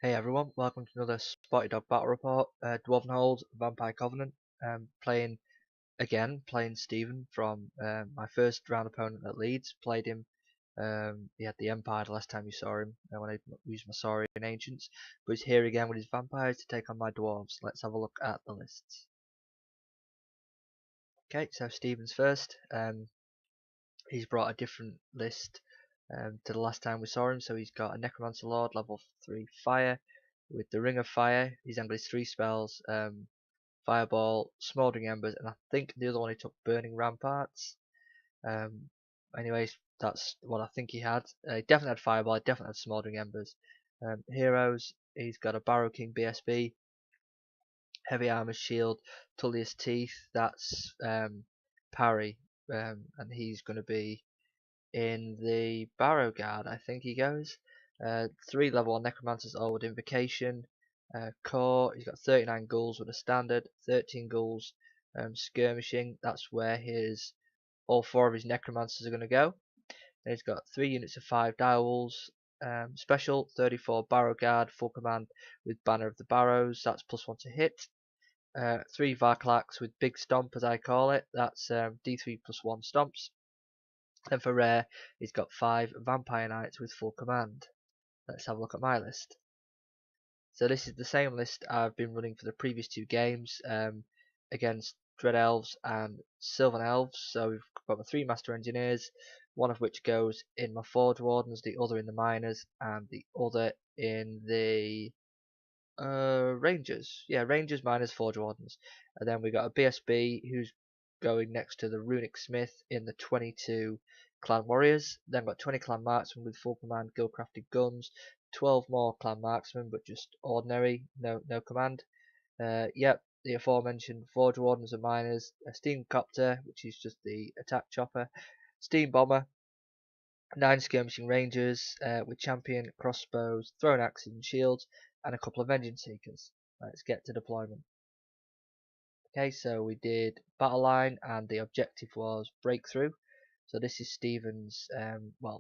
Hey everyone, welcome to another Spotted Dog Battle Report. Dwarven Hold, Vampire Covenant. Playing Stephen from my first round opponent at Leeds. Played him. He had the Empire the last time you saw him when I used my Saurian Ancients. But he's here again with his vampires to take on my dwarves. Let's have a look at the lists. Okay, so Stephen's first. He's brought a different list to the last time we saw him. So he's got a Necromancer Lord, level 3 Fire, with the Ring of Fire. He's angled his 3 spells, Fireball, Smouldering Embers, and I think the other one he took Burning Ramparts. Anyways, that's what I think he had. He definitely had Fireball, he definitely had Smouldering Embers. Heroes, he's got a Barrow King BSB, Heavy Armor Shield, Tullius Teeth, that's parry, and he's going to be in the Barrow Guard, I think he goes. 3 level 1 Necromancer's Old Invocation, Core, he's got 39 ghouls with a standard, 13 ghouls, Skirmishing, that's where all 4 of his Necromancers are going to go. And he's got 3 units of 5 Direwolves, special, 34 Barrow Guard, full command with Banner of the Barrows, that's +1 to hit. 3 Varklax with Big Stomp as I call it, that's D3 +1 stomps. And for rare, he's got 5 Vampire Knights with full command. Let's have a look at my list. So this is the same list I've been running for the previous 2 games against Dread Elves and Sylvan Elves. So we've got my 3 Master Engineers, one of which goes in my Forge Wardens, the other in the Miners, and the other in the Rangers. Yeah, Rangers, Miners, Forge Wardens. And then we got a BSB who's going next to the Runic Smith in the 22 Clan Warriors. Then got 20 Clan Marksmen with full command Guildcrafted Guns. 12 more Clan Marksmen, but just ordinary, no command. Yep, the aforementioned Forge Wardens and Miners. A Steam Copter, which is just the attack chopper. Steam Bomber. 9 Skirmishing Rangers with Champion, Crossbows, Thrown Axes and Shields, and a couple of Vengeance Seekers. Let's get to deployment. Okay, so we did Battle Line, and the objective was Breakthrough. So this is Stephen's,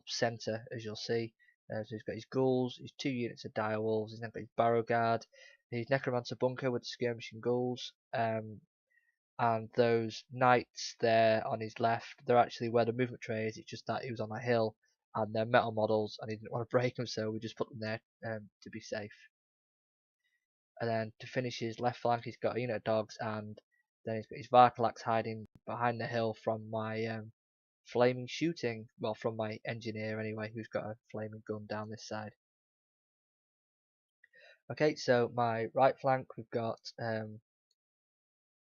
centre, as you'll see. So he's got his ghouls, his 2 units of direwolves, he's then got his Barrow Guard, his Necromancer Bunker with Skirmishing Ghouls, and those knights there on his left, they're actually where the movement tray is. It's just that he was on a hill, and they're metal models, and he didn't want to break them, so we just put them there to be safe. And then to finish his left flank, he's got a unit of dogs, and then he's got his Varklax hiding behind the hill from my flaming shooting, well, from my engineer anyway, who's got a flaming gun down this side. Okay, so my right flank, we've got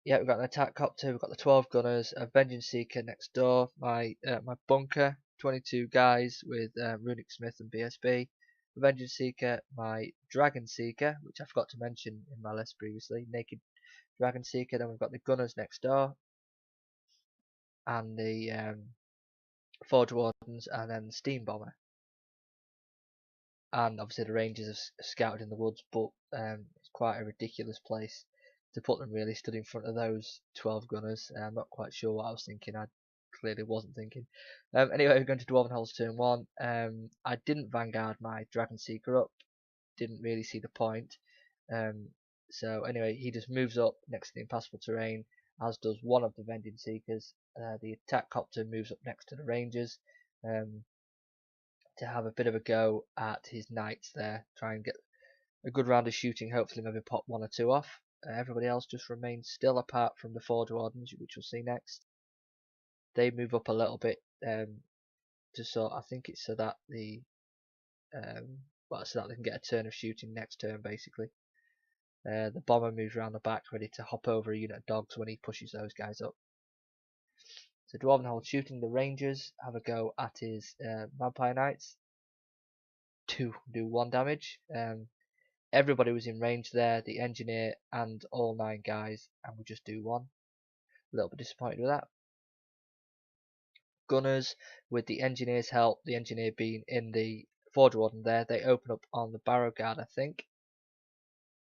we've got an attack copter, we've got the 12 gunners, a Vengeance Seeker next door, my bunker, 22 guys with Runic Smith and BSB, a Vengeance Seeker, my Dragon Seeker, which I forgot to mention in my list previously, Naked Dragon Seeker, then we've got the gunners next door, and the Forge Wardens, and then the Steam Bomber. And obviously the Rangers are scouted in the woods, but it's quite a ridiculous place to put them, really, stood in front of those 12 gunners. I'm not quite sure what I was thinking. I clearly wasn't thinking. Anyway, we're going to Dwarven Hold's turn 1. I didn't Vanguard my Dragon Seeker up. Didn't really see the point. So anyway, he just moves up next to the impassable terrain, as does one of the Vengeance Seekers. The attack copter moves up next to the Rangers to have a bit of a go at his knights there. Try and get a good round of shooting, hopefully maybe pop 1 or 2 off. Everybody else just remains still, apart from the Forge Wardens, which we'll see next. They move up a little bit I think it's so that so that they can get a turn of shooting next turn, basically. The bomber moves around the back, ready to hop over a unit of dogs when he pushes those guys up. So Dwarvenhold shooting the Rangers, have a go at his Vampire Knights to do 1 damage. Everybody was in range there, the engineer and all 9 guys, and we just do 1. A little bit disappointed with that. Gunners, with the engineer's help, the engineer being in the Forge Warden there, they open up on the Barrow Guard, I think.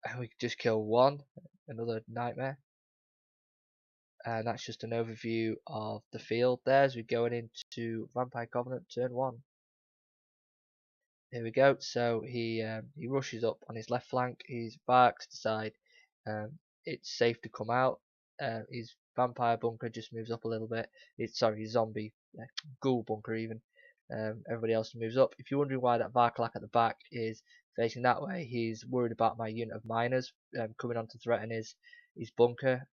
And we just kill 1, another nightmare. And that's just an overview of the field there as we're going into Vampire Covenant turn 1. Here we go. So he rushes up on his left flank. His barks decide it's safe to come out. His vampire bunker just moves up a little bit. His zombie ghoul bunker even. Everybody else moves up. If you're wondering why that Varkalak at the back is facing that way, he's worried about my unit of miners coming on to threaten his bunker.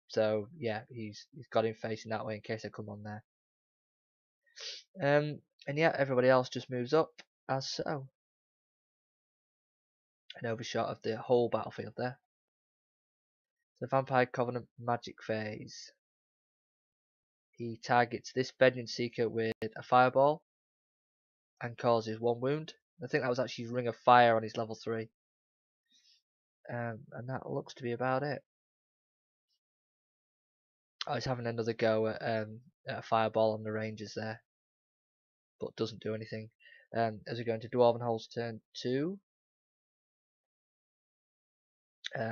So yeah, he's got him facing that way in case they come on there. And yeah, everybody else just moves up as so. An overshot of the whole battlefield there. The Vampire Covenant magic phase. He targets this Bedouin Seeker with a fireball and causes 1 wound. I think that was actually Ring of Fire on his level 3. And that looks to be about it. Oh, he's having another go at a fireball on the Rangers there, but doesn't do anything. As we go into Dwarven Hole's turn 2,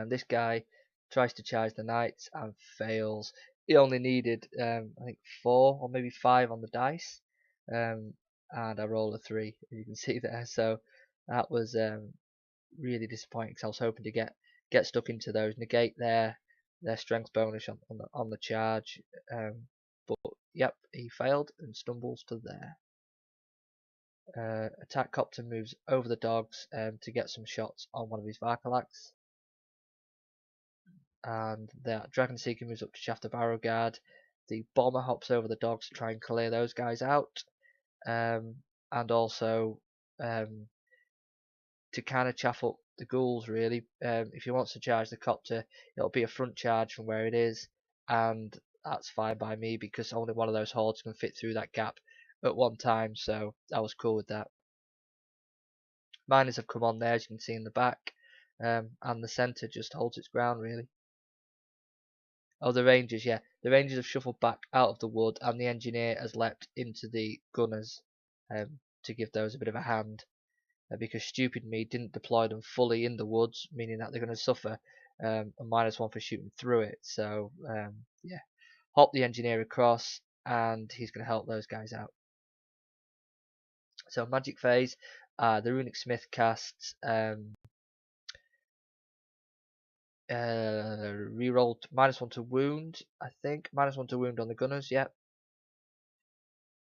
this guy tries to charge the Knights and fails. He only needed, I think, 4 or maybe 5 on the dice, and I rolled a 3, as you can see there. So that was really disappointing because I was hoping to get stuck into those, negate their strength bonus on the charge. But yep, he failed and stumbles to there. Attack Copter moves over the dogs to get some shots on one of his Varkalaks. And the Dragon Seeker moves up to shaft the Barrow Guard. The Bomber hops over the dogs to try and clear those guys out. And also to kind of chaff up the ghouls really. If he wants to charge the Copter, it'll be a front charge from where it is, and that's fine by me because only one of those hordes can fit through that gap at one time, so I was cool with that. Miners have come on there, as you can see in the back, and the centre just holds its ground really. Oh, the Rangers, yeah. The Rangers have shuffled back out of the wood, and the Engineer has leapt into the Gunners to give those a bit of a hand. Because stupid me didn't deploy them fully in the woods, meaning that they're going to suffer a -1 for shooting through it. So yeah, hop the Engineer across, and he's going to help those guys out. So magic phase, the Runic Smith casts rerolled -1 to wound, I think. -1 to wound on the Gunners, yep.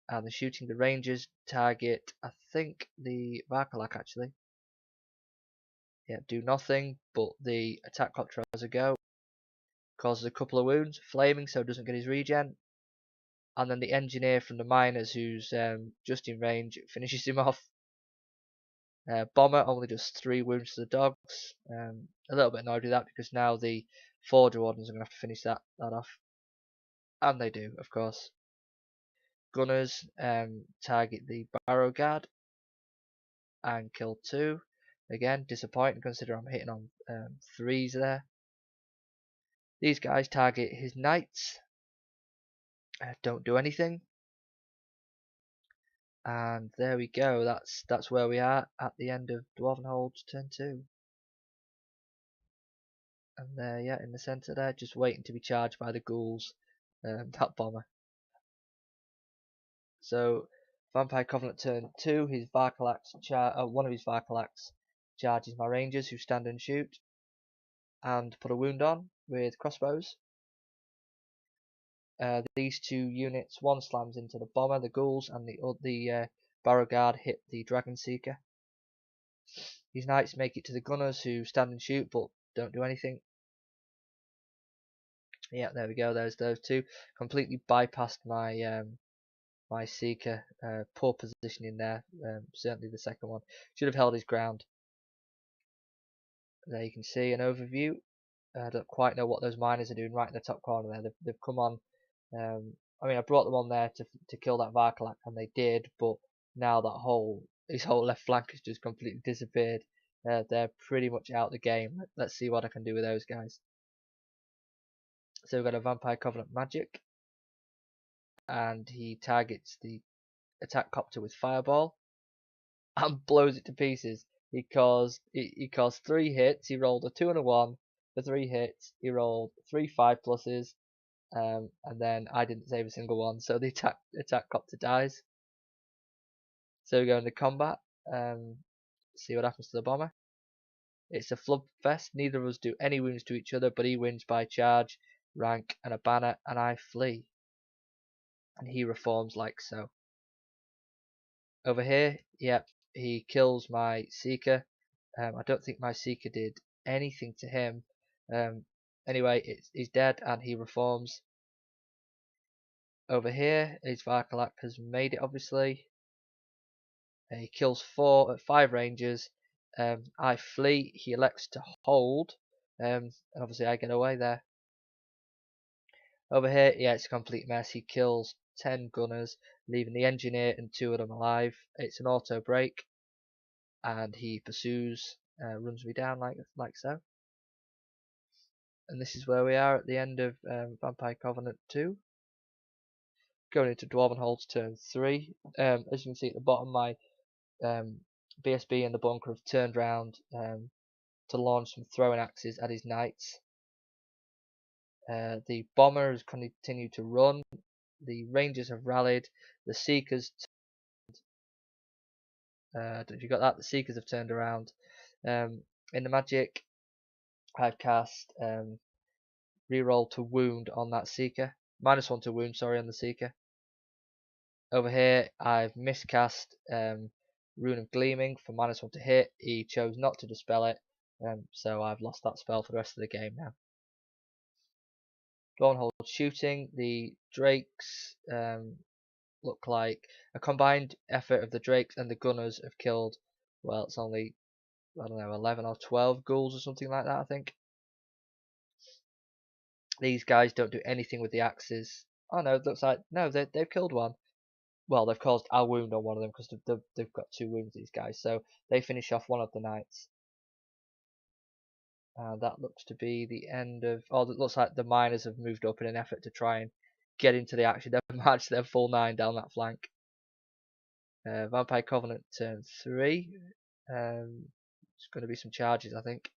And the shooting the Rangers target, I think, the Varkalak actually. Yeah, do nothing, but the attack copter has a go. Causes a couple of wounds, flaming, so doesn't get his regen. And then the Engineer from the Miners, who's just in range, finishes him off. Bomber only does 3 wounds to the dogs. A little bit annoyed with that because now the Forger Wardens are going to have to finish that off. And they do, of course. Gunners target the Barrow Guard and kill 2. Again, disappointing considering I'm hitting on 3s there. These guys target his Knights. Don't do anything. And there we go. That's where we are at the end of Dwarven Hole's turn 2. And there, yeah, in the centre there, just waiting to be charged by the ghouls. That bomber. So Vampire Covenant turn 2. His Varkalaks one of his Varkalaks charges my Rangers, who stand and shoot, and put a wound on with crossbows. These 2 units, one slams into the bomber, the ghouls, and the Barrow Guard hit the Dragon Seeker. These Knights make it to the Gunners, who stand and shoot but don't do anything. Yeah, there we go. There's those 2. Completely bypassed my my Seeker. Poor positioning there. Certainly the second one. Should have held his ground. There you can see an overview. I don't quite know what those miners are doing right in the top corner there. They've come on. I mean, I brought them on there to kill that Varkalak, and they did. But now that his whole left flank has just completely disappeared. They're pretty much out the game. Let's see what I can do with those guys. So we've got a Vampire Covenant magic, and he targets the attack copter with fireball and blows it to pieces. He caused 3 hits. He rolled a 2 and a 1 for 3 hits. He rolled 3 5+s, and then I didn't save a single one. So the attack copter dies. So we go into combat. See what happens to the bomber. It's a flub fest. Neither of us do any wounds to each other, but he wins by charge, rank, and a banner, and I flee. And he reforms like so. Over here, yep, he kills my Seeker. I don't think my Seeker did anything to him. Anyway, he's dead and he reforms. Over here, his Varkalak has made it, obviously. He kills 5 rangers. I flee. He elects to hold. And obviously I get away there. Over here, yeah, it's a complete mess. He kills 10 gunners, leaving the engineer and 2 of them alive. It's an auto break. And he pursues, runs me down like so. And this is where we are at the end of Vampire Covenant 2. Going into Dwarven Holds turn 3. As you can see at the bottom, my BSB and the bunker have turned round to launch some throwing axes at his knights. The bomber has continued to run. The rangers have rallied. The seekers, you got that? The seekers have turned around. In the magic, I've cast reroll to wound on that seeker. -1 to wound, sorry, on the seeker. Over here, I've miscast Rune of Gleaming for -1 to hit. He chose not to dispel it, so I've lost that spell for the rest of the game now. Go on, hold shooting. The Drakes look like a combined effort of the Drakes and the Gunners have killed, well, it's only, I don't know, 11 or 12 ghouls or something like that, I think. These guys don't do anything with the axes. Oh no, it looks like, no, they've killed one. Well, they've caused a wound on one of them because they've got 2 wounds, these guys. So they finish off one of the knights. That looks to be the end of. Oh, it looks like the miners have moved up in an effort to try and get into the action. They've marched their full 9 down that flank. Vampire Covenant turn 3. It's going to be some charges, I think.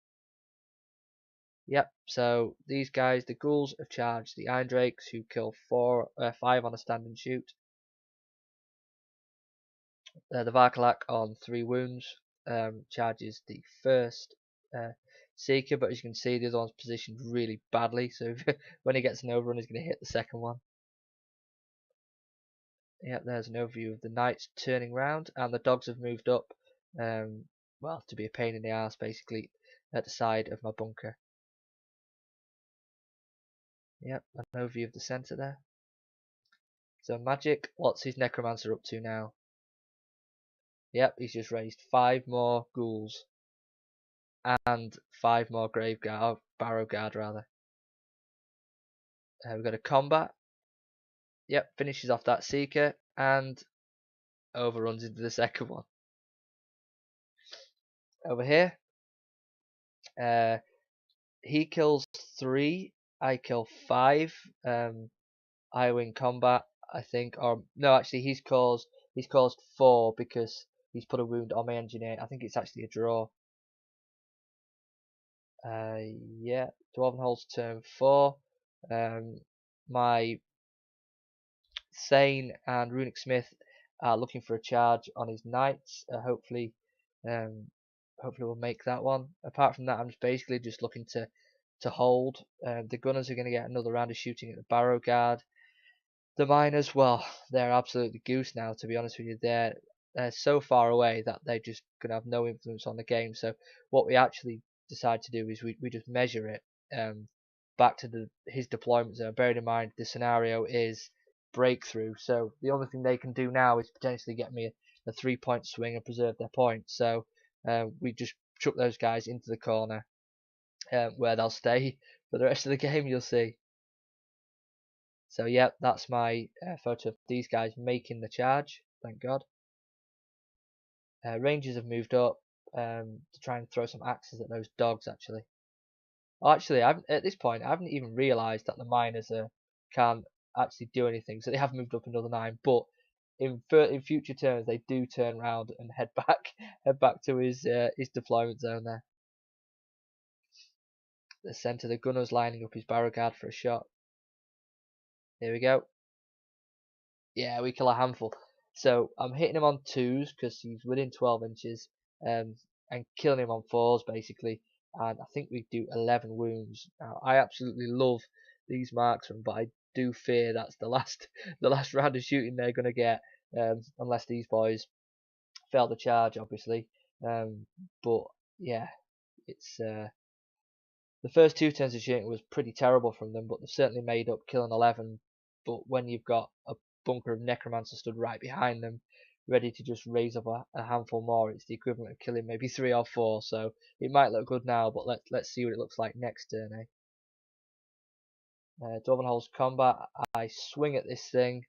Yep, so these guys, the ghouls, have charged the Iron Drakes, who kill 5 on a stand and shoot. The Varkalak on 3 wounds charges the first Seeker, but as you can see, the other one's positioned really badly, so when he gets an overrun, he's going to hit the second one. Yep, there's an overview of the knights turning round, and the dogs have moved up, well, to be a pain in the ass, basically, at the side of my bunker. Yep, an overview of the centre there. So magic, what's his necromancer up to now? Yep, he's just raised 5 more ghouls and 5 more grave guard, or barrow guard rather. We've got a combat. Yep, finishes off that seeker and overruns into the second one. Over here, he kills 3, I kill 5. I win combat, I think, or no, actually he's caused 4 because he's put a wound on my engineer. I think it's actually a draw. Yeah, Dwarven holds turn 4. My Sane and Runic Smith are looking for a charge on his knights. Hopefully we'll make that one. Apart from that, I'm basically just looking to hold. The gunners are going to get another round of shooting at the barrow guard. The miners, well, they're absolutely goose now, to be honest with you. They're so far away that they're just going to have no influence on the game. So what we actually decide to do is we just measure it back to his deployment zone. Bearing in mind the scenario is breakthrough, so the only thing they can do now is potentially get me a 3-point swing and preserve their points. So we just chuck those guys into the corner where they'll stay for the rest of the game, you'll see. So yeah, that's my photo of these guys making the charge, thank God. Rangers have moved up to try and throw some axes at those dogs, actually. Actually, at this point, I haven't even realised that the miners can't actually do anything, so they have moved up another 9. But in future turns, they do turn around and head back to his deployment zone there. The centre, the gunner's lining up his barrow guard for a shot. Here we go. Yeah, we kill a handful. So I'm hitting him on 2s because he's within 12 inches, and killing him on 4s basically. And I think we do 11 wounds. Now, I absolutely love these marksmen, but I do fear that's the last the last round of shooting they're gonna get, unless these boys fail the charge, obviously. But yeah, it's the first 2 turns of shooting was pretty terrible from them, but they've certainly made up, killing 11. But when you've got a bunker of necromancer stood right behind them, ready to just raise up a handful more, it's the equivalent of killing maybe 3 or 4. So it might look good now, but let's see what it looks like next turn, eh? Dwarven holds combat. I swing at this thing,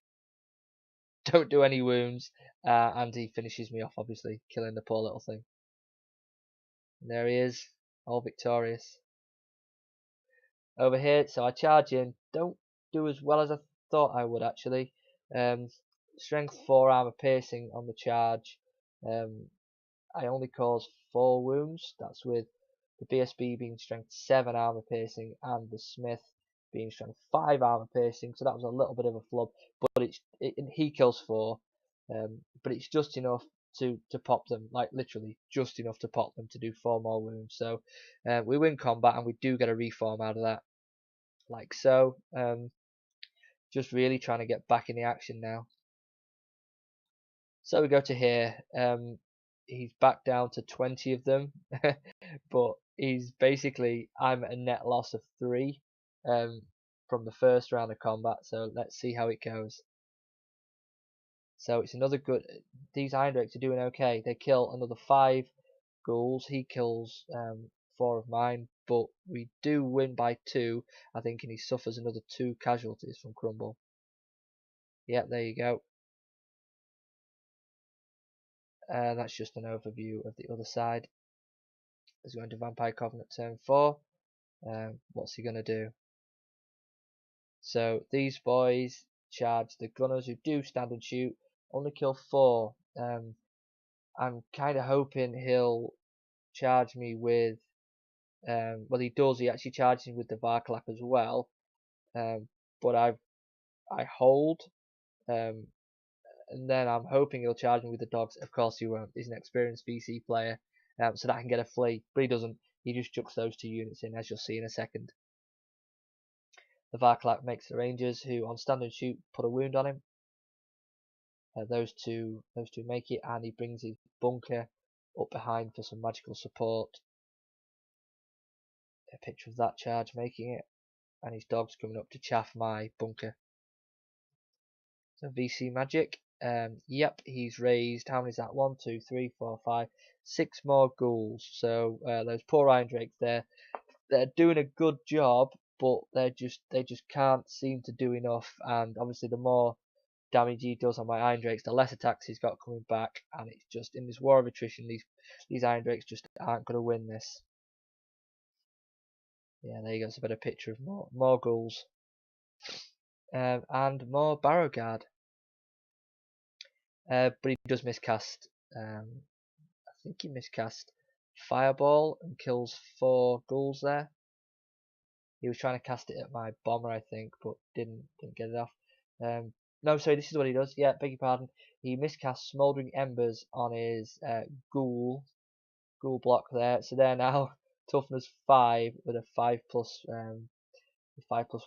don't do any wounds, and he finishes me off, obviously, killing the poor little thing. And there he is, all victorious. Over here, so I charge in, don't do as well as I thought I would actually. Strength 4 armor piercing on the charge. I only cause 4 wounds. That's with the BSB being strength 7 armor piercing and the Smith being strength 5 armor piercing. So that was a little bit of a flub, but he kills 4, but it's just enough to pop them, like literally just enough to pop them to do 4 more wounds. So we win combat and we do get a reform out of that, like so. Just really trying to get back in the action now. So we go to here. He's back down to 20 of them, but he's basically, I'm at a net loss of 3 from the first round of combat. So let's see how it goes. So it's another good. These Iron Drakes are doing okay. They kill another 5 ghouls. He kills 4 of mine, but we do win by 2, I think, and he suffers another 2 casualties from Crumble. Yep, there you go. That's just an overview of the other side. He's going to Vampire Cov at turn 4. What's he going to do? So these boys charge the gunners who do stand and shoot. Only kill 4. I'm kind of hoping he'll charge me with. Well, he does. He actually charges me with the Varklak as well. But I hold. And then I'm hoping he'll charge me with the dogs. Of course he won't. He's an experienced VC player, so that I can get a flea. But he doesn't. He just chucks those 2 units in, as you'll see in a second. The Varklak makes the Rangers, who on stand and shoot put a wound on him. Those two make it, and he brings his bunker up behind for some magical support. A picture of that charge making it, and his dog's coming up to chaff my bunker. So VC magic. Yep, he's raised, how many is that? 1, 2, 3, 4, 5, 6 more ghouls. So those poor Iron Drakes, they're doing a good job, but they just can't seem to do enough. And obviously, the more damage he does on my Iron Drakes, the less attacks he's got coming back. And it's just in this war of attrition, these Iron Drakes just aren't going to win this. Yeah, there you go. It's a better picture of more ghouls and more Barrow Guard. But he does miscast. I think he miscast Fireball and kills 4 ghouls there. He was trying to cast it at my bomber, I think, but didn't get it off. No, sorry, this is what he does. Yeah, beg your pardon. He miscast Smouldering Embers on his ghoul block there. So they're now toughness 5 with a 5+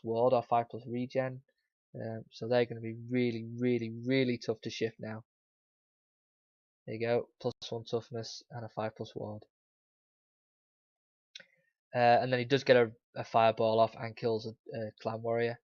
ward or 5+ regen. So they're going to be really tough to shift now. There you go, +1 toughness and a 5+ ward. And then he does get a fireball off and kills a clan warrior.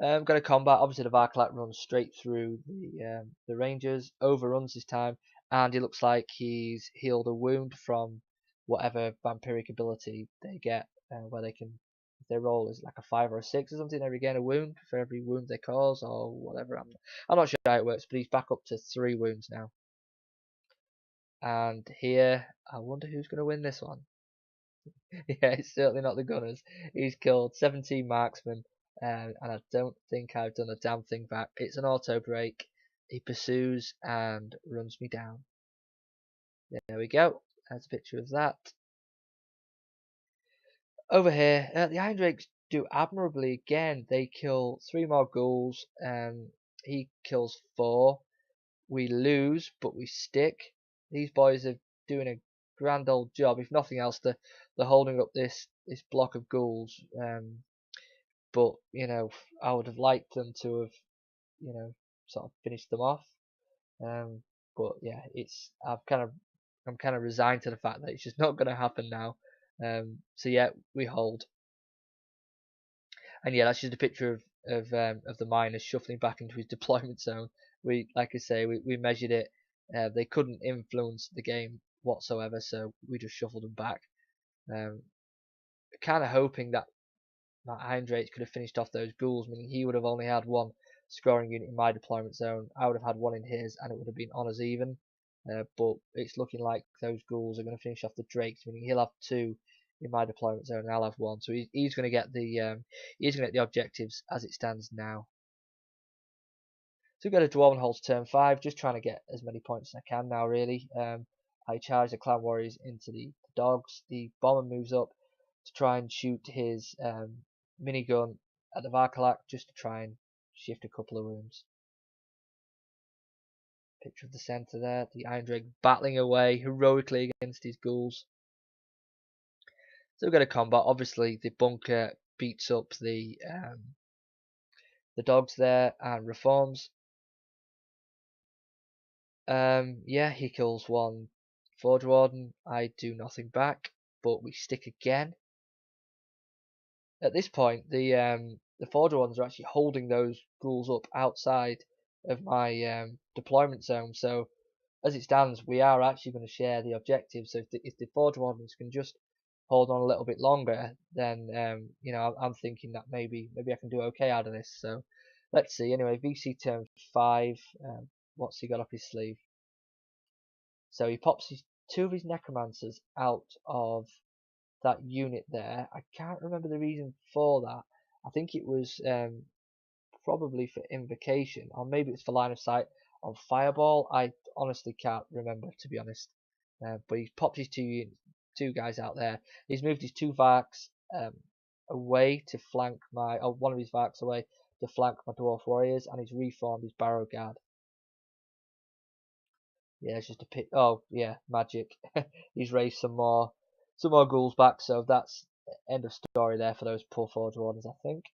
Got a combat. Obviously, the Varklak runs straight through the Rangers, overruns his time, and it looks like he's healed a wound from whatever vampiric ability they get, where they can, if they roll is like a 5 or a 6 or something, they regain a wound for every wound they cause or whatever. I'm not sure how it works, but he's back up to 3 wounds now. And here, I wonder who's going to win this one. Yeah, it's certainly not the Gunners. He's killed 17 marksmen, and I don't think I've done a damn thing back. It's an auto break. He pursues and runs me down. There we go. There's a picture of that. Over here, the Iron Drakes do admirably again. They kill 3 more ghouls. He kills 4. We lose, but we stick. These boys are doing a grand old job. If nothing else, they're holding up this block of ghouls. But you know, I would have liked them to have, you know, sort of finished them off. But yeah, I'm kind of resigned to the fact that it's just not going to happen now. So yeah, we hold. And yeah, that's just a picture of the miners shuffling back into his deployment zone. Like I say, we measured it. They couldn't influence the game whatsoever, so we just shuffled them back. Kind of hoping that Heindrate could have finished off those ghouls, meaning he would have only had 1 scoring unit in my deployment zone. I would have had 1 in his, and it would have been honours even. But it's looking like those ghouls are going to finish off the drakes, meaning he'll have 2 in my deployment zone, and I'll have 1. So he's going to get the objectives as it stands now. So we go to Dwarven Holds turn 5, just trying to get as many points as I can now. Really, I charge the Clan Warriors into the dogs. The bomber moves up to try and shoot his minigun at the Varkalak, just to try and shift a couple of wounds. Picture of the centre there, the Iron Drake battling away heroically against his ghouls. So we go to combat. Obviously, the bunker beats up the dogs there and reforms. Yeah, he kills 1 Forge Warden. I do nothing back, but we stick again. At this point, the Forge Wardens are actually holding those ghouls up outside of my deployment zone. So as it stands, we are actually going to share the objectives. So if the Forge Wardens can just hold on a little bit longer, then you know, I'm thinking that maybe I can do okay out of this. So let's see. Anyway, VC turn 5. What's he got up his sleeve? So he pops 2 of his necromancers out of that unit there. I can't remember the reason for that. I think it was probably for invocation, or maybe it's for line of sight on fireball. I honestly can't remember, to be honest. But he popped his 2 guys out there. He's moved his 2 Varks away to flank one of his Varks away to flank my Dwarf Warriors, and he's reformed his Barrow Guard. Yeah, it's just a pit. Oh yeah, magic. He's raised some more ghouls back, so that's end of story there for those poor Forge Wardens, I think.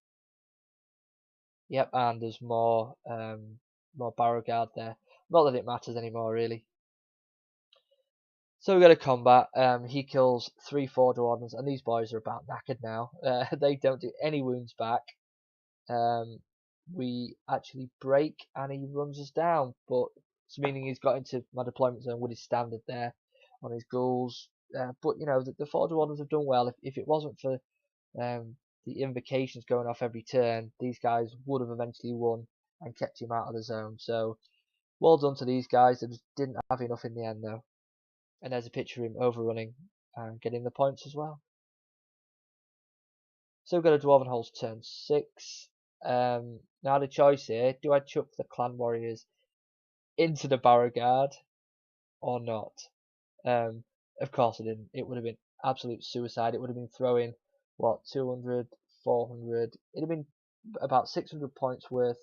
Yep, and there's more Barrow Guard there. Not that it matters anymore, really. So we go to combat. He kills 3 Forge Wardens, and these boys are about knackered now. They don't do any wounds back. We actually break, and he runs us down, but it's meaning he's got into my deployment zone with his standard there on his ghouls. But you know, the Forge Wardens have done well. If it wasn't for the invocations going off every turn, these guys would have eventually won and kept him out of the zone. So well done to these guys. They just didn't have enough in the end though. And there's a picture of him overrunning and getting the points as well. So we've got a Dwarven Holds turn 6. Now the choice here: do I chuck the Clan Warriors into the Barrow Guard or not? Of course I didn't. It would have been absolute suicide. It would have been throwing, what, 200, 400. It'd have been about 600 points worth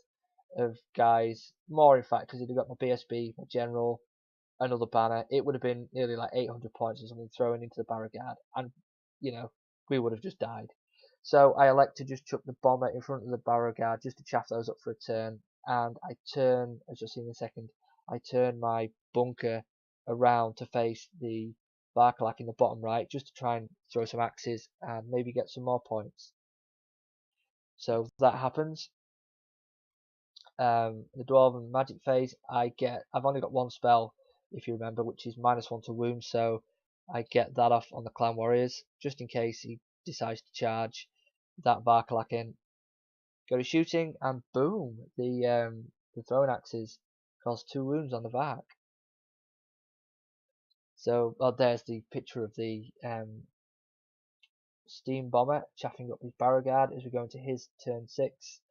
of guys. More, in fact, because he'd have got my BSB, my General, another banner. It would have been nearly like 800 points or something thrown into the Barrow Guard. And, you know, we would have just died. So I elect to just chuck the bomber in front of the Barrow Guard just to chaff those up for a turn. And I turn, as you'll see in a second, I turn my bunker around to face the Varkalak in the bottom right, just to try and throw some axes and maybe get some more points. So that happens. The Dwarven magic phase, I've only got 1 spell, if you remember, which is -1 to wound, so I get that off on the Clan Warriors, just in case he decides to charge that Varkalak in. Go to shooting, and boom, the throwing axes cause 2 wounds on the Vark. So there's the picture of the steam bomber chaffing up his Barrow Guard as we go into his turn 6.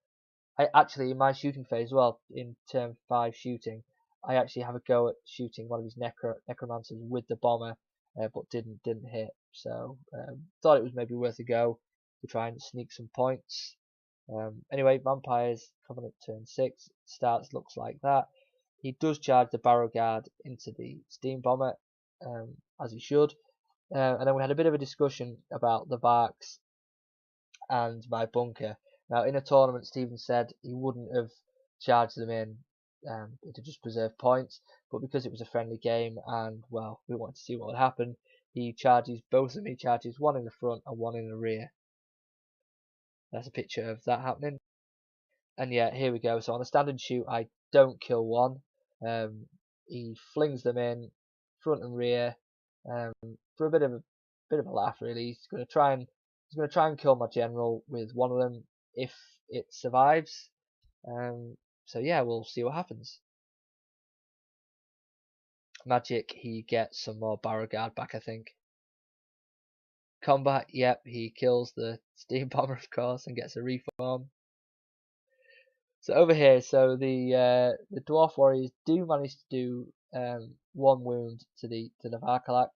I actually, in my shooting phase as well, in turn 5 shooting, I actually have a go at shooting one of his necromancers with the bomber, but didn't hit. So thought it was maybe worth a go to try and sneak some points. Anyway, Vampires Covenant turn 6 starts, looks like that. He does charge the Barrow Guard into the Steam Bomber, as he should. And then we had a bit of a discussion about the Varks and my bunker. Now, in a tournament, Stephen said he wouldn't have charged them in to just preserve points, but because it was a friendly game and, well, we wanted to see what would happen, he charges both of them. He charges one in the front and one in the rear. That's a picture of that happening. And yeah, here we go. So on a standard shoot, I don't kill one. He flings them in front and rear for a bit of a laugh. Really, he's going to try and kill my general with one of them if it survives. So yeah, we'll see what happens. Magic, he gets some more Barrow Guard back, I think. Combat, yep, he kills the Steam Bomber, of course, and gets a reform. So over here, so the Dwarf Warriors do manage to do one wound to the Varkalak.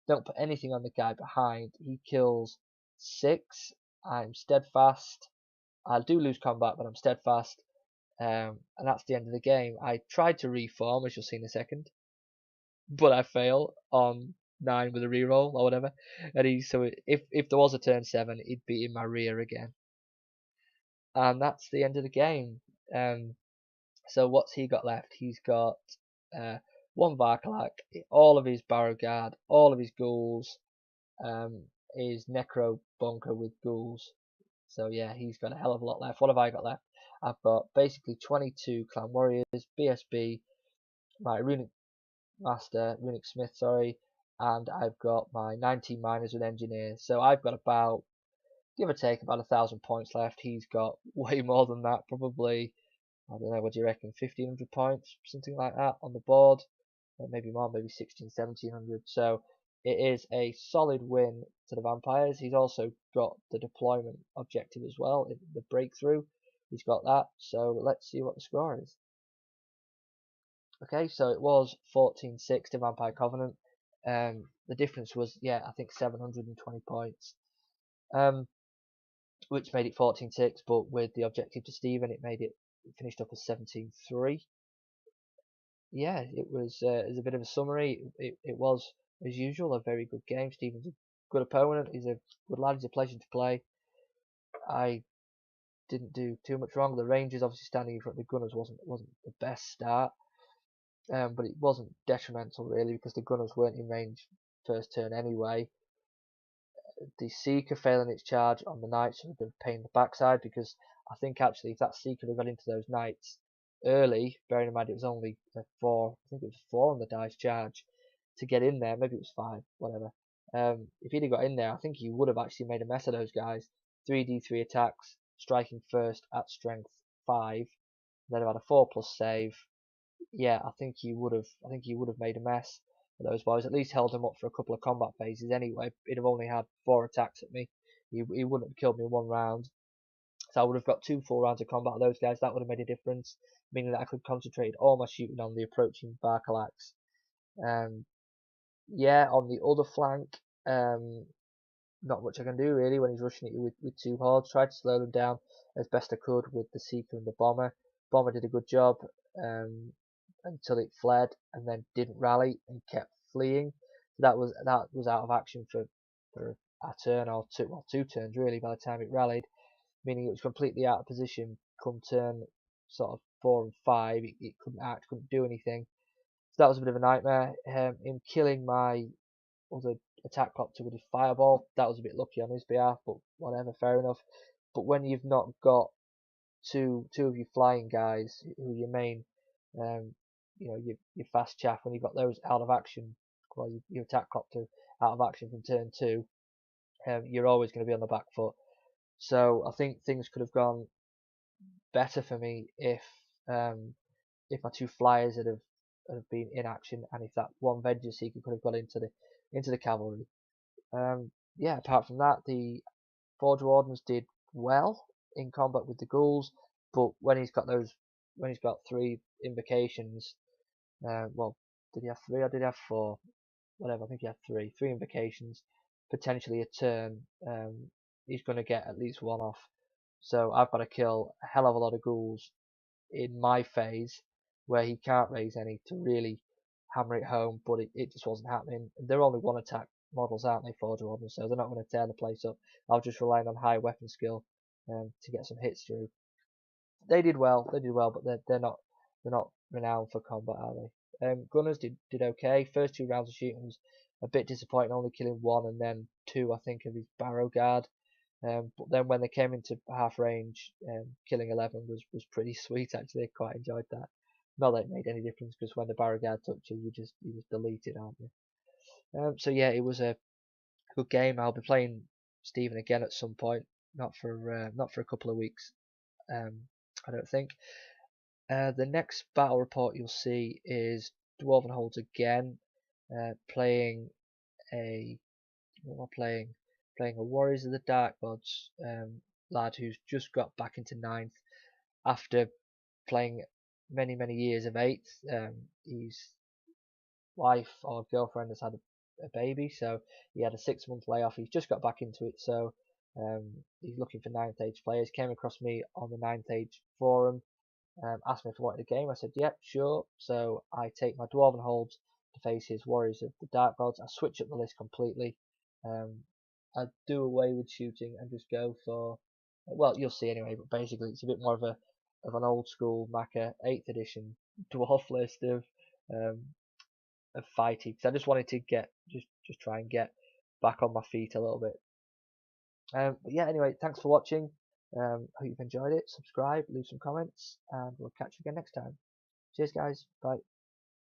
Don't put anything on the guy behind. He kills 6. I'm steadfast. I do lose combat, but I'm steadfast. And that's the end of the game. I tried to reform, as you'll see in a second, but I fail on 9 with a reroll or whatever. And so if there was a turn 7, he'd be in my rear again. And that's the end of the game. So what's he got left? He's got 1 Varkalak, all of his Barrow Guard, all of his ghouls, his Necro Bunker with ghouls. So yeah, he's got a hell of a lot left. What have I got left? I've got basically 22 Clan Warriors, BSB, my Runic Master, Runic Smith, sorry, and I've got my 19 Miners with Engineers. So I've got about, give or take, about 1,000 points left. He's got way more than that, probably, I don't know, what do you reckon, 1,500 points, something like that on the board, maybe more, maybe 1,600, 1,700. So it is a solid win to the Vampires. He's also got the deployment objective as well, the breakthrough. He's got that. So let's see what the score is. Okay, so it was 14-6 to Vampire Covenant. The difference was, yeah, I think 720 points. Which made it 14-6, but with the objective to Stephen, it finished up as 17-3. Yeah, it was a bit of a summary. It was, as usual, a very good game. Stephen's a good opponent. He's a good lad. He's a pleasure to play. I didn't do too much wrong. The Rangers, obviously standing in front of the Gunners, wasn't the best start, but it wasn't detrimental really because the Gunners weren't in range first turn anyway. The Seeker failing its charge on the Knights was a bit of a pain in the backside because I think actually if that Seeker had got into those Knights early, bearing in mind it was only 4, I think it was 4 on the dice charge to get in there, maybe it was 5, whatever. If he'd have got in there, I think he would have actually made a mess of those guys. 3d3 attacks, striking first at strength 5, then about a 4+ save. Yeah, I think he would have made a mess of those boys. At least held him up for a couple of combat phases anyway. He'd have only had 4 attacks at me. He wouldn't have killed me in 1 round. So I would have got 2 full rounds of combat of those guys. That would have made a difference, meaning that I could concentrate all my shooting on the approaching Varkalaks. Yeah, on the other flank, not much I can do really when he's rushing at you with 2 hordes. Tried to slow them down as best I could with the Seeker and the Bomber. Bomber did a good job until it fled and then didn't rally and kept fleeing. So that was out of action for a turn or 2 turns really by the time it rallied, meaning it was completely out of position come turn sort of 4 and 5. It couldn't act, couldn't do anything. So that was a bit of a nightmare. In killing my other attack copter with his fireball, that was a bit lucky on his behalf, but whatever, fair enough. But when you've not got two of your flying guys who are your main, your fast chaff, when you've got those out of action, well, your attack copter out of action from turn 2, you're always going to be on the back foot. So I think things could have gone better for me if my 2 flyers had been in action, and if that 1 Vengeance Seeker could have got into the cavalry. Yeah, apart from that, the Forge Wardens did well in combat with the ghouls, but when he's got 3 invocations, well, did he have 3 or did he have 4? Whatever, I think he had 3 invocations, potentially a turn. He's going to get at least 1 off. So I've got to kill a hell of a lot of ghouls in my phase where he can't raise any to really hammer it home, but it just wasn't happening. They're only one attack models, aren't they, for Dwarven, so they're not going to tear the place up. I was just relying on high weapon skill to get some hits through. They did well, but they're not renowned for combat, are they? Gunners did okay. First 2 rounds of shooting was a bit disappointing, only killing 1 and then 2, I think, of his barrow guard. But then when they came into half range, killing 11 was pretty sweet actually. I quite enjoyed that. Not that it made any difference because when the barrow guard touched you, you just delete it, aren't you? So yeah, it was a good game. I'll be playing Stephen again at some point. Not for a couple of weeks. I don't think. The next battle report you'll see is Dwarven Holds again, playing a what am I playing? Playing a Warriors of the Dark Gods lad who's just got back into 9th after playing many years of 8th. His wife or girlfriend has had a baby, so he had a 6-month layoff. He's just got back into it, so he's looking for 9th age players. Came across me on the 9th age forum. Asked me if I wanted a game. I said, yep, sure. So I take my Dwarven Holds to face his Warriors of the Dark Gods. I switch up the list completely. I do away with shooting and just go for, well, you'll see anyway, but basically it's a bit more of an old school Macca 8th edition dwarf list of fighting, because I just wanted to just try and get back on my feet a little bit. But yeah, anyway, thanks for watching. Hope you've enjoyed it. Subscribe, leave some comments, and we'll catch you again next time. Cheers, guys. Bye.